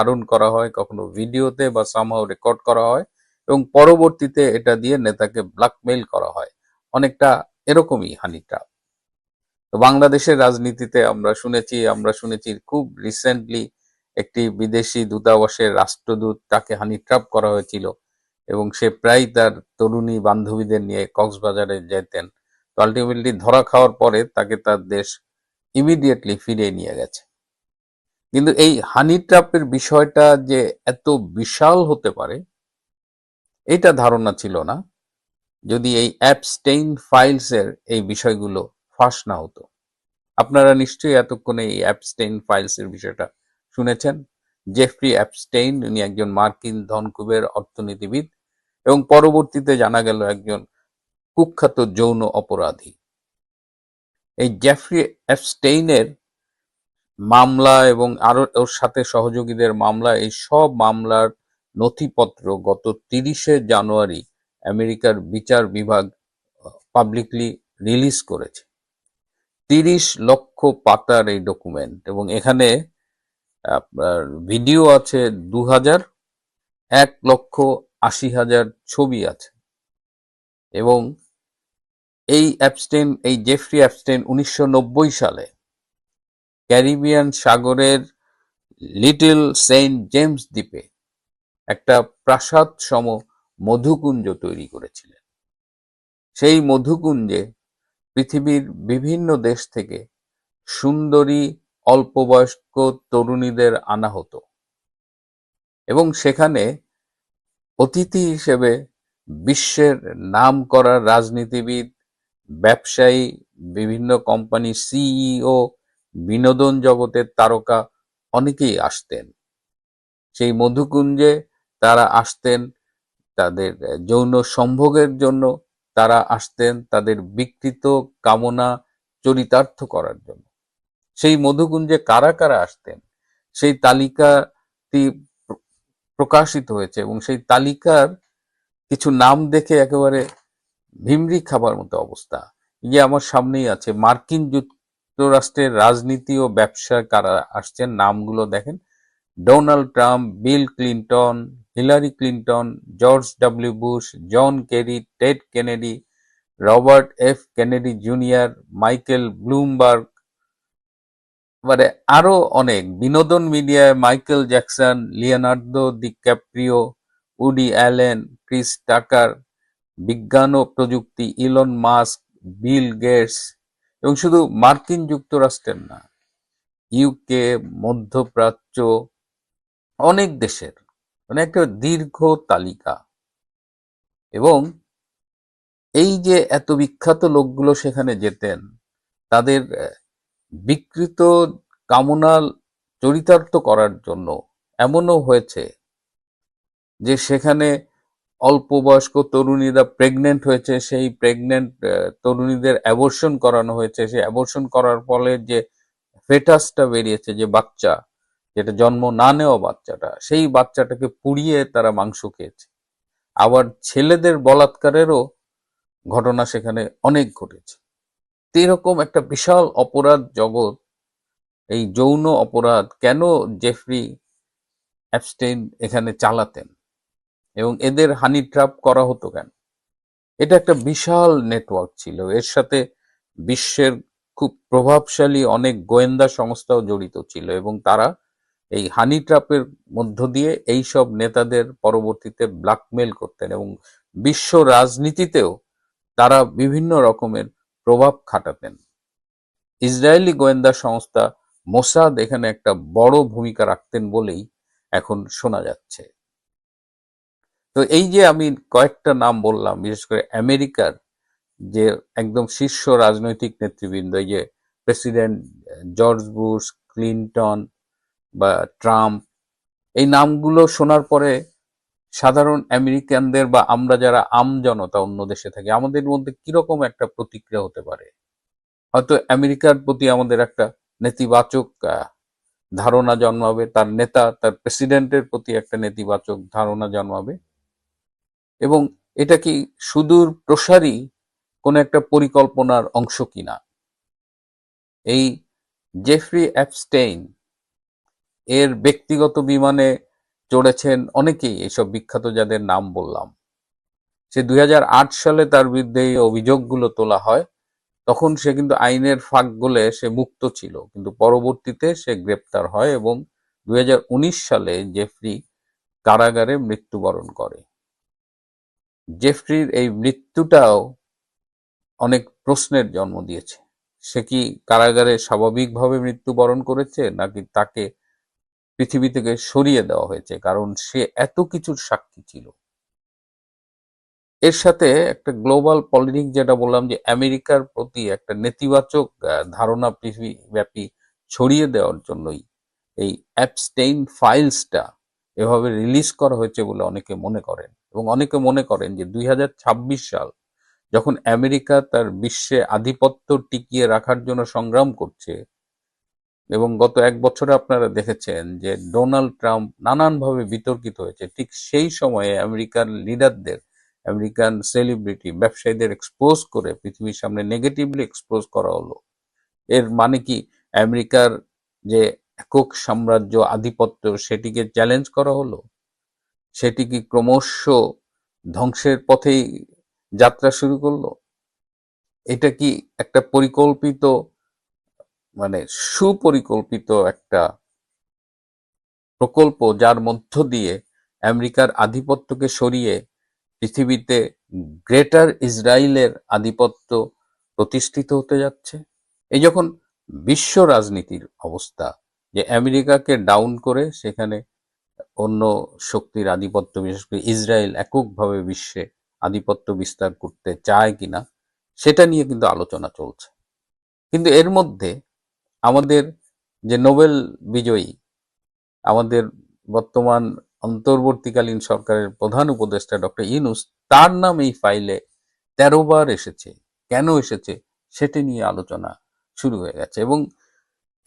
ধারণ করা হয়, কখনো ভিডিওতে বা সামহাও রেকর্ড করা হয় এবং পরবর্তীতে এটা দিয়ে নেতাকে ব্ল্যাকমেইল করা হয়। অনেকটা এরকমই হানি ট্র্যাপ। তো বাংলাদেশের রাজনীতিতে আমরা শুনেছি খুব রিসেন্টলি একটি বিদেশি দূতাবাসের রাষ্ট্রদূত, তাকে হানি ট্র্যাপ করা হয়েছিল এবং সে প্রায় তার তরুণী বান্ধবীদের নিয়ে কক্সবাজারে যেতেন। তো আলটিমেটলি ধরা খাওয়ার পরে তাকে তার দেশ ইমিডিয়েটলি ফিরিয়ে নিয়ে গেছে। কিন্তু এই হানি ট্র্যাপের বিষয়টা যে এত বিশাল হতে পারে এটা ধারণা ছিল না, যদি এই অ্যাপস্টেইন ফাইলসের এই বিষয়গুলো ফাঁস না হতো। আপনারা নিশ্চয়ই এতক্ষণে এই অ্যাপস্টেইন ফাইলসের বিষয়টা শুনেছেন। জেফ্রি অ্যাপস্টেইন উনি একজন মার্কিন ধনকুবের অর্থনীতিবিদ এবং পরবর্তীতে জানা গেল একজন কুখ্যাত যৌন অপরাধী। এই জেফ্রি অ্যাপস্টেইনের মামলা এবং আরো ওর সাথে সহযোগীদের মামলা, এই সব মামলার নথিপত্র গত 30শে জানুয়ারি আমেরিকার বিচার বিভাগ পাবলিকলি রিলিজ করেছে। 30 লক্ষ পাতার এই ডকুমেন্ট, এবং এখানে আপনার ভিডিও আছে 2000, 1,80,000 ছবি আছে। এবং এই জেফ্রি অ্যাপস্টেইন 1990 সালে ক্যারিবিয়ান সাগরের লিটল সেন্ট জেমস দ্বীপে একটা প্রাসাদ সম মধুকুঞ্জ তৈরি করেছিলেন। সেই মধুকুঞ্জে পৃথিবীর বিভিন্ন দেশ থেকে সুন্দরী অল্পবয়স্ক তরুণীদের আনা হতো এবং সেখানে অতিথি হিসেবে বিশ্বের নামকরা রাজনীতিবিদ, ব্যবসায়ী, বিভিন্ন কোম্পানির সিইও, বিনোদন জগতের তারকা অনেকেই আসতেন। সেই মধুকুঞ্জে তারা আসতেন তাদের যৌন সম্ভোগের জন্য, তারা আসতেন তাদের বিকৃত কামনা চরিতার্থ করার জন্য। সেই মধুকুঞ্জে কারা কারা আসতেন সেই তালিকাটি প্রকাশিত হয়েছে এবং সেই তালিকার কিছু নাম দেখে একেবারে ভিমরি খাবার মতো অবস্থা। এই যে আমার সামনেই আছে, মার্কিন যুক্তরাষ্ট্রের রাজনীতি ও ব্যবসা কারা আসছেন নামগুলো দেখেন: Donald Trump, Bill Clinton, Hillary Clinton, George W Bush, John Kerry, Ted Kennedy, Robert F Kennedy Junior, Michael Bloomberg, মানে আরো অনেক। বিনোদন মিডিয়ায় Michael Jackson, Leonardo DiCaprio, Woody Allen, Chris Tucker, বিজ্ঞান ও প্রযুক্তি ইলন মাস্ক, বিল গেটস, এবং শুধু মার্কিন যুক্তরাষ্ট্রের না, ইউকে, মধ্যপ্রাচ্য, অনেক দেশের, মানে একটা দীর্ঘ তালিকা। এবং এই যে এত বিখ্যাত লোকগুলো সেখানে যেতেন, তাদের বিকৃত কামনা চরিতার্থ করার জন্য এমনও হয়েছে যে সেখানে অল্প বয়স্ক তরুণীরা প্রেগনেন্ট হয়েছে, সেই প্রেগনেন্ট তরুণীদের অ্যাবর্শন করানো হয়েছে। সেই অ্যাবর্শন করার ফলে যে ফেটাসটা বেরিয়েছে, যে বাচ্চা, যেটা জন্ম না নেওয়া বাচ্চাটা, সেই বাচ্চাটাকে পুড়িয়ে তারা মাংস খেয়েছে। আবার ছেলেদের বলাৎকারেরও ঘটনা সেখানে অনেক ঘটেছে। এরকম একটা বিশাল অপরাধ জগৎ, এই যৌন অপরাধ কেন জেফ্রি অ্যাপস্টেইন এখানে চালাতেন এবং এদের হানি ট্র্যাপ করা হতো কেন? এটা একটা বিশাল নেটওয়ার্ক ছিল। এর সাথে বিশ্বের খুব প্রভাবশালী অনেক গোয়েন্দা সংস্থাও জড়িত ছিল এবং তারা এই হানি ট্র্যাপের মধ্য দিয়ে এই সব নেতাদের পরবর্তীতে ব্ল্যাকমেল করতেন এবং বিশ্ব রাজনীতিতেও তারা বিভিন্ন রকমের প্রভাব খাটাতেন। ইসরায়েলি গোয়েন্দা সংস্থা মোসাদ এখানে একটা বড় ভূমিকা রাখতেন বলেই এখন শোনা যাচ্ছে। তো এই যে আমি কয়েকটা নাম বললাম, বিশেষ করে আমেরিকার যে একদম শীর্ষ রাজনৈতিক নেতৃবৃন্দ, এই যে প্রেসিডেন্ট জর্জ বুশ, ক্লিন্টন বা ট্রাম্প, এই নামগুলো শোনার পরে সাধারণ আমেরিকানদের বা আমরা যারা আমজনতা অন্য দেশে থাকি, আমাদের মধ্যে কিরকম একটা প্রতিক্রিয়া হতে পারে? হয়তো আমেরিকার প্রতি আমাদের একটা নেতিবাচক ধারণা জন্মাবে, তার নেতা, তার প্রেসিডেন্টের প্রতি একটা নেতিবাচক ধারণা জন্মাবে। এবং এটা কি সুদূর প্রসারী কোন একটা পরিকল্পনার অংশ কিনা? এই জেফ্রি অ্যাপস্টেইন এর ব্যক্তিগত বিমানে চড়েছেন অনেকেই, এসব বিখ্যাত যাদের নাম বললাম। সে 2008 সালে তার বিরুদ্ধে এই অভিযোগগুলো তোলা হয়। তখন সে কিন্তু আইনের ফাঁক গলে সে মুক্ত ছিল, কিন্তু পরবর্তীতে সে গ্রেপ্তার হয় এবং 2019 সালে জেফরি কারাগারে মৃত্যুবরণ করে। জেফরির এই মৃত্যুটাও অনেক প্রশ্নের জন্ম দিয়েছে। সে কি কারাগারে স্বাভাবিকভাবে মৃত্যুবরণ করেছে, নাকি তাকে পৃথিবী থেকে সরিয়ে দেওয়া হয়েছে, কারণ সে এত কিছুর সাক্ষী ছিল। এর সাথে একটা গ্লোবাল পলিটিক্স, যেটা বললাম যে আমেরিকার প্রতি একটা নেতিবাচক ধারণা পৃথিবীব্যাপী ছড়িয়ে দেওয়ার জন্যই এই অ্যাপস্টেইন ফাইলসটা এভাবে রিলিজ করা হয়েছে বলে অনেকে মনে করেন। এবং অনেকে মনে করেন যে 2026 সাল, যখন আমেরিকা তার বিশ্বে আধিপত্য টিকিয়ে রাখার জন্য সংগ্রাম করছে, এবং গত 1 বছরে আপনারা দেখেছেন যে ডোনাল্ড ট্রাম্প নানানভাবে বিতর্কিত হয়েছে, ঠিক সেই সময়ে আমেরিকান লিডারদের, আমেরিকান সেলিব্রিটি ব্যবসায়ীদের এক্সপোজ করে পৃথিবীর সামনে নেগেটিভলি এক্সপোজ করা হলো। এর মানে কি আমেরিকার যে একক সাম্রাজ্য আধিপত্য সেটিকে চ্যালেঞ্জ করা হলো? সেটি কি ক্রমশ ধ্বংসের পথেই যাত্রা শুরু করলো? এটা কি একটা পরিকল্পিত, মানে সুপরিকল্পিত একটা প্রকল্প, যার মধ্য দিয়ে আমেরিকার আধিপত্যকে সরিয়ে পৃথিবীতে গ্রেটার ইসরায়েলের আধিপত্য প্রতিষ্ঠিত হতে যাচ্ছে? এই যখন বিশ্ব রাজনীতির অবস্থা, যে আমেরিকাকে ডাউন করে সেখানে অন্য শক্তির আধিপত্য, বিশেষ করে ইসরায়েল এককভাবে বিশ্বে আধিপত্য বিস্তার করতে চায় কিনা, সেটা নিয়ে কিন্তু আলোচনা চলছে। কিন্তু এর মধ্যে আমাদের যে নোবেল বিজয়ী, আমাদের বর্তমান অন্তর্বর্তীকালীন সরকারের প্রধান উপদেষ্টা ডক্টর ইউনূস, তার নাম এই ফাইলে 13 বার এসেছে। কেন এসেছে সেটি নিয়ে আলোচনা শুরু হয়ে গেছে। এবং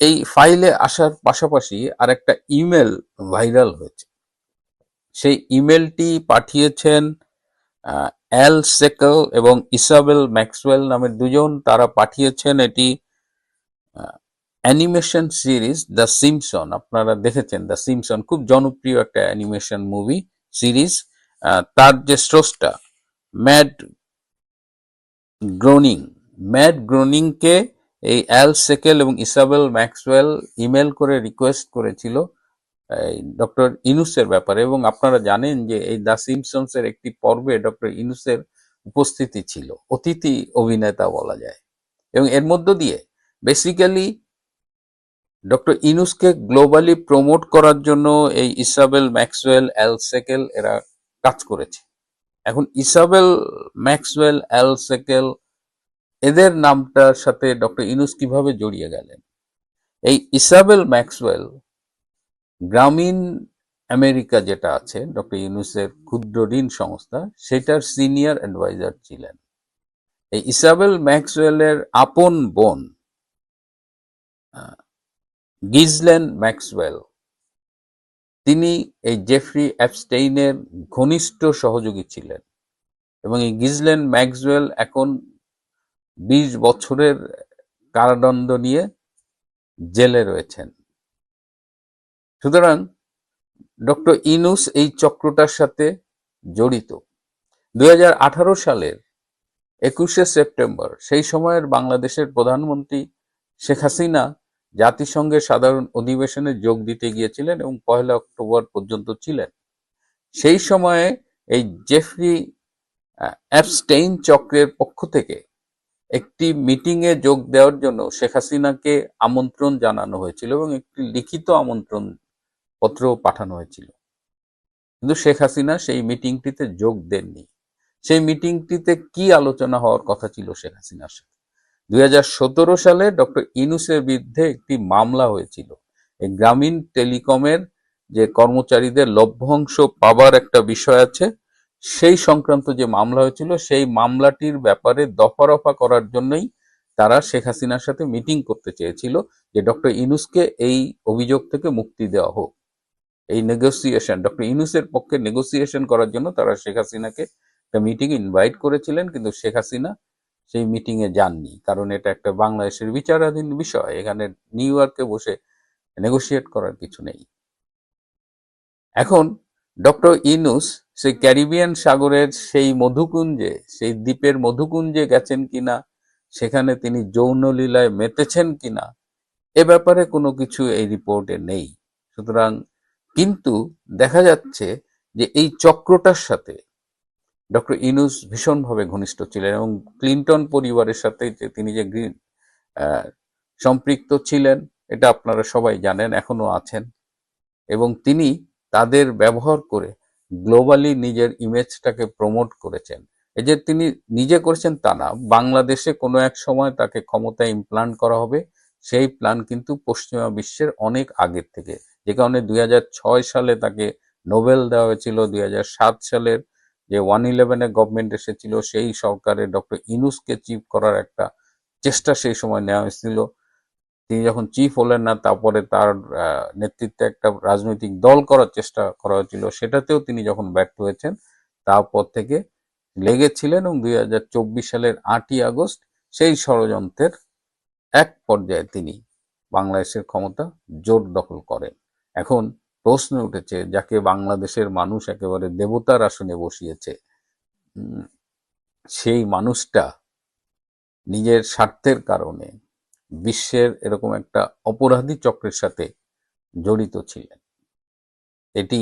এই ফাইলে আসার পাশাপাশি আর একটা ইমেল ভাইরাল হয়েছে। সেই ইমেলটি পাঠিয়েছেন অ্যাল সেকেল এবং ইসাবেল ম্যাক্সওয়েল নামের দুজন। তারা পাঠিয়েছেন এটি অ্যানিমেশন সিরিজ দ্য সিম্পসন। আপনারা দেখেছেন দ্য সিম্পসন, খুব জনপ্রিয় একটা অ্যানিমেশন মুভি সিরিজ। তার যে স্রষ্টা ম্যাট গ্রোনিং, ম্যাট গ্রোনিংকে এই অ্যাল সেকেল এবং ইসাবেল ম্যাক্সওয়েল ইমেল করে রিকোয়েস্ট করেছিল ডক্টর ইউনূসের ব্যাপারে। এবং আপনারা জানেন যে এই দ্য সিম্পসন্স এর একটি পর্বে ডক্টর ইউনূসের উপস্থিতি ছিল, অতিথি অভিনেতা বলা যায়। এবং এর মধ্য দিয়ে বেসিক্যালি ডক্টর ইউনূসকে গ্লোবালি প্রমোট করার জন্য এই ইসাবেল ম্যাক্সওয়েল, অ্যাল সেকেল এরা কাজ করেছে। এখন ইসাবেল ম্যাক্সওয়েল, অ্যাল সেকেল, এদের নামটার সাথে ডক্টর ইউনূস কিভাবে জড়িয়ে গেলেন? এই ইসাবেল ম্যাক্সওয়েল গ্রামীণ আমেরিকা যেটা আছে ডক্টর ইউনূসের ক্ষুদ্র ঋণ সংস্থা, সেটার সিনিয়র অ্যাডভাইজার ছিলেন। এই ইসাবেল ম্যাক্সওয়েলের আপন বোন গিজলেন ম্যাক্সওয়েল, তিনি এই জেফরি অ্যাপস্টেইনের ঘনিষ্ঠ সহযোগী ছিলেন। এবং এই গিজলেন ম্যাক্সওয়েল এখন 20 বছরের কারাদণ্ড নিয়ে জেলে রয়েছেন। সুতরাং ডক্টর ইউনূস এই চক্রটার সাথে জড়িত। 2018 সালের 21শে সেপ্টেম্বর, সেই সময়ের বাংলাদেশের প্রধানমন্ত্রী শেখ হাসিনা জাতিসংঘের সাধারণ অধিবেশনে যোগ দিতে গিয়েছিলেন এবং 1 অক্টোবর পর্যন্ত ছিলেন। সেই সময়ে এই জেফরি অ্যাপস্টেইন চক্রের পক্ষ থেকে একটি মিটিংয়ে যোগ দেওয়ার জন্য শেখ হাসিনাকে আমন্ত্রণ জানানো হয়েছিল এবং একটি লিখিত আমন্ত্রণ পত্র পাঠানো হয়েছিল। কিন্তু শেখ হাসিনা সেই মিটিংটিতে যোগ দেননি। সেই মিটিংটিতে কি আলোচনা হওয়ার কথা ছিল শেখ হাসিনার সাথে? 2017 সালে ডক্টর ইউনূসের বিরুদ্ধে একটি মামলা হয়েছিল। এই গ্রামীণ টেলিকমের যে কর্মচারীদের লভ্যাংশ পাবার একটা বিষয় আছে, সেই সংক্রান্ত যে মামলা হয়েছিল, সেই মামলাটির ব্যাপারে দফারফা করার জন্যই তারা শেখ হাসিনার সাথে মিটিং করতে চেয়েছিল, যে ডক্টর ইউনূসকে এই অভিযোগ থেকে মুক্তি দেওয়া হোক। এই নেগোসিয়েশন, ডক্টর ইউনূসের পক্ষে নেগোসিয়েশন করার জন্য তারা শেখ হাসিনাকে একটা মিটিং ইনভাইট করেছিলেন, কিন্তু শেখ হাসিনা সেই মিটিং এ যাননি। কারণ এটা একটা বাংলাদেশের বিচারাধীন বিষয়, এখানে নিউ ইয়র্কে বসে নেগোসিয়েট করার কিছু নেই। এখন ডক্টর ইউনূস সেই ক্যারিবিয়ান সাগরের সেই মধুকুঞ্জে, সেই দ্বীপের মধুকুঞ্জে গেছেন কিনা, সেখানে তিনি যৌনলীলায় মেতেছেন কিনা, এ ব্যাপারে কোনো কিছু এই রিপোর্টে নেই। সুতরাং কিন্তু দেখা যাচ্ছে যে এই চক্রটার সাথে ডক্টর ইউনূস ভীষণভাবে ঘনিষ্ঠ ছিলেন, এবং ক্লিনটন পরিবারের সাথে যে তিনি যে আহ, সম্পৃক্ত ছিলেন, এটা আপনারা সবাই জানেন, এখনো আছেন। এবং তিনি তাদের ব্যবহার করে গ্লোবালি নিজের ইমেজটাকে প্রমোট করেছেন। এই যে তিনি নিজে করেছেন তা না, বাংলাদেশে কোনো এক সময় তাকে ক্ষমতায় ইমপ্লান্ট করা হবে, সেই প্ল্যান কিন্তু পশ্চিমা বিশ্বের অনেক আগের থেকে, যে কারণে 2006 সালে তাকে নোবেল দেওয়া হয়েছিল। 2007 সালের যে 111 গভর্নমেন্ট এসেছিল, সেই সরকারে ডক্টর ইউনূসকে চিফ করার একটা চেষ্টা সেই সময় নেওয়া হয়েছিল। তিনি যখন চিফ হলেন না, তারপরে তার নেতৃত্বে একটা রাজনৈতিক দল করার চেষ্টা করা হয়েছিল, সেটাতেও তিনি যখন ব্যর্থ হয়েছেন, তারপর থেকে লেগেছিলেন, এবং 2024 সালের 8ই আগস্ট সেই ষড়যন্ত্রের এক পর্যায়ে তিনি বাংলাদেশের ক্ষমতা জোর দখল করেন। এখন প্রশ্ন উঠেছে, যাকে বাংলাদেশের মানুষ একেবারে দেবতার আসনে বসিয়েছে, সেই মানুষটা নিজের স্বার্থের কারণে বিশ্বের এরকম একটা অপরাধী চক্রের সাথে জড়িত ছিলেন। এটি